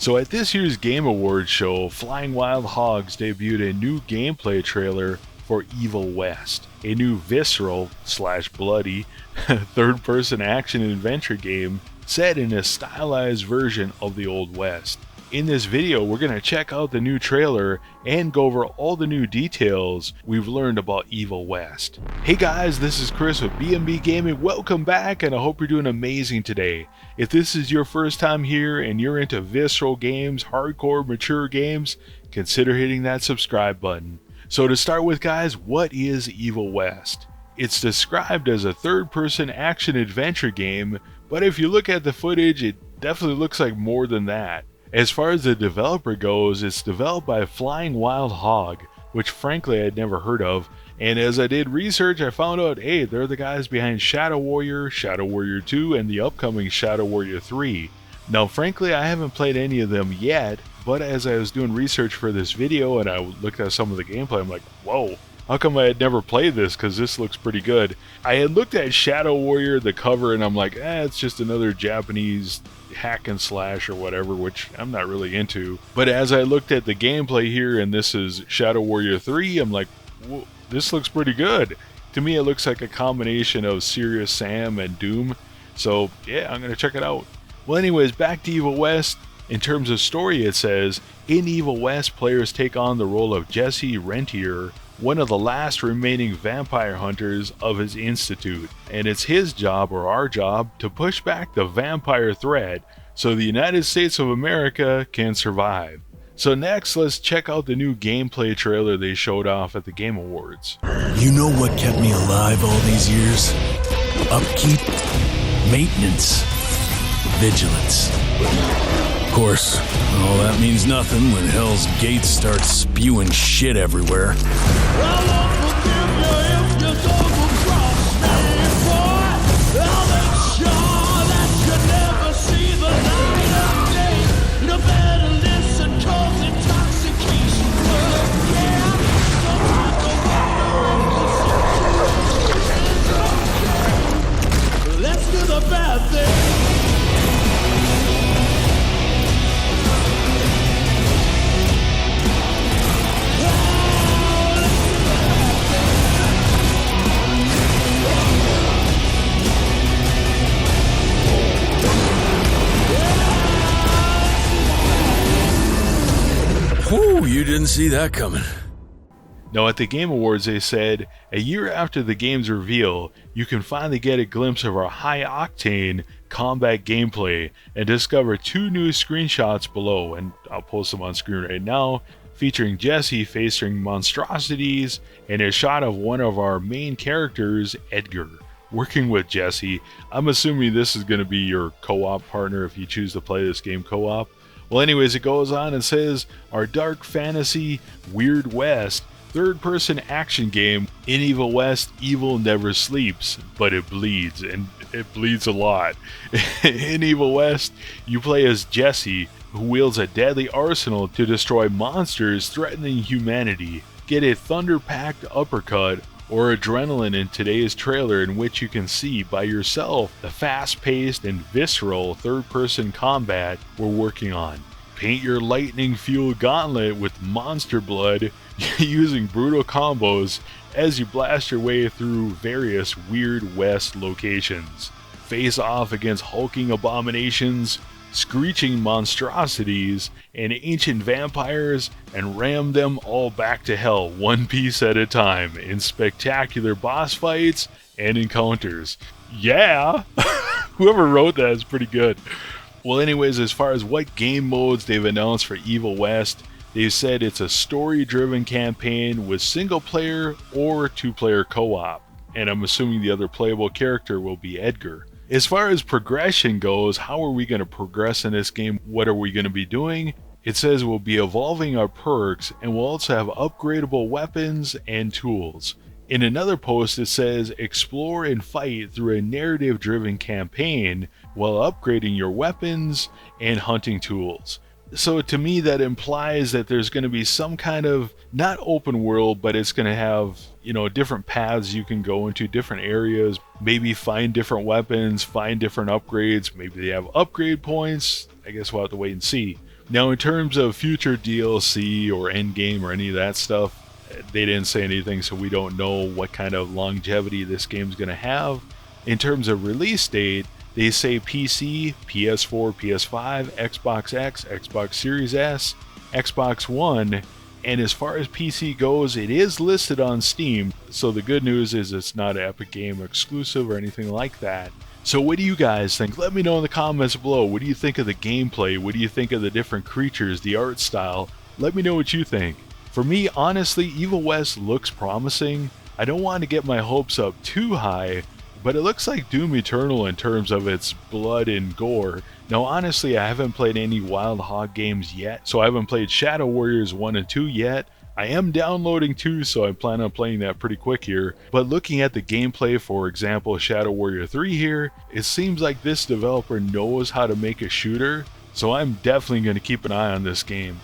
So at this year's Game Awards show, Flying Wild Hogs debuted a new gameplay trailer for Evil West, a new visceral / bloody third-person action-adventure game set in a stylized version of the Old West. In this video, we're going to check out the new trailer and go over all the new details we've learned about Evil West. Hey guys, this is Chris with B&B Gaming. Welcome back, and I hope you're doing amazing today. If this is your first time here and you're into visceral games, hardcore, mature games, consider hitting that subscribe button. So to start with, guys, what is Evil West? It's described as a third-person action-adventure game, but if you look at the footage, it definitely looks like more than that. As far as the developer goes, it's developed by Flying Wild Hog, which frankly I'd never heard of, and as I did research, I found out, hey, they're the guys behind Shadow Warrior, Shadow Warrior 2, and the upcoming Shadow Warrior 3. Now frankly, I haven't played any of them yet, but as I was doing research for this video and I looked at some of the gameplay, I'm like, whoa, how come I had never played this, because this looks pretty good. I had looked at Shadow Warrior, the cover, and I'm like, it's just another Japanese hack and slash or whatever, which I'm not really into. But as I looked at the gameplay here, and this is Shadow Warrior 3, I'm like, whoa, this looks pretty good. To me, it looks like a combination of Serious Sam and Doom. So yeah, I'm gonna check it out. Well anyways, back to Evil West. In terms of story, it says, in Evil West, players take on the role of Jesse Rentier, one of the last remaining vampire hunters of his institute, and it's his job, or our job, to push back the vampire threat so the United States of America can survive. So next, let's check out the new gameplay trailer they showed off at the Game Awards. You know what kept me alive all these years? Upkeep, maintenance, vigilance. Of course, all that means nothing when Hell's Gates starts spewing shit everywhere. I won't forgive you if you double cross me, boy. I'll make sure that you never see the light of day. No better listen, cause intoxication will, yeah. So I don't wonder if let's do the bad thing. Whew, you didn't see that coming. Now at the Game Awards they said, a year after the game's reveal, you can finally get a glimpse of our high-octane combat gameplay and discover two new screenshots below, and I'll post them on screen right now, featuring Jesse facing monstrosities and a shot of one of our main characters, Edgar, working with Jesse. I'm assuming this is going to be your co-op partner if you choose to play this game co-op. Well anyways, it goes on and says, our dark fantasy Weird West third-person action game. In Evil West, evil never sleeps, but it bleeds, and it bleeds a lot. In Evil West, you play as Jesse, who wields a deadly arsenal to destroy monsters threatening humanity. Get a thunder-packed uppercut or adrenaline in today's trailer, in which you can see by yourself the fast-paced and visceral third-person combat we're working on. Paint your lightning-fueled gauntlet with monster blood using brutal combos as you blast your way through various Weird West locations. Face off against hulking abominations, screeching monstrosities, and ancient vampires, and ram them all back to hell one piece at a time in spectacular boss fights and encounters. Yeah! Whoever wrote that is pretty good. Well anyways, as far as what game modes they've announced for Evil West, they've said it's a story-driven campaign with single-player or two-player co-op, and I'm assuming the other playable character will be Edgar. As far as progression goes, how are we going to progress in this game? What are we going to be doing? It says we'll be evolving our perks, and we'll also have upgradable weapons and tools. In another post it says explore and fight through a narrative-driven campaign while upgrading your weapons and hunting tools. So to me that implies that there's going to be some kind of, not open world, but it's going to have, different paths you can go into, different areas, maybe find different weapons, find different upgrades, maybe they have upgrade points. I guess we'll have to wait and see. Now, in terms of future DLC or endgame or any of that stuff, they didn't say anything, so we don't know what kind of longevity this game's going to have. In terms of release date, they say PC, PS4, PS5, Xbox X, Xbox Series S, Xbox One, and as far as PC goes, it is listed on Steam, so the good news is it's not an Epic Game exclusive or anything like that. So what do you guys think? Let me know in the comments below. What do you think of the gameplay? What do you think of the different creatures, the art style? Let me know what you think. For me, honestly, Evil West looks promising. I don't want to get my hopes up too high, but it looks like Doom Eternal in terms of its blood and gore. Now honestly, I haven't played any Wild Hog games yet, so I haven't played Shadow Warriors 1 and 2 yet. I am downloading 2, so I plan on playing that pretty quick here. But looking at the gameplay, for example, Shadow Warrior 3 here, it seems like this developer knows how to make a shooter, so I'm definitely going to keep an eye on this game.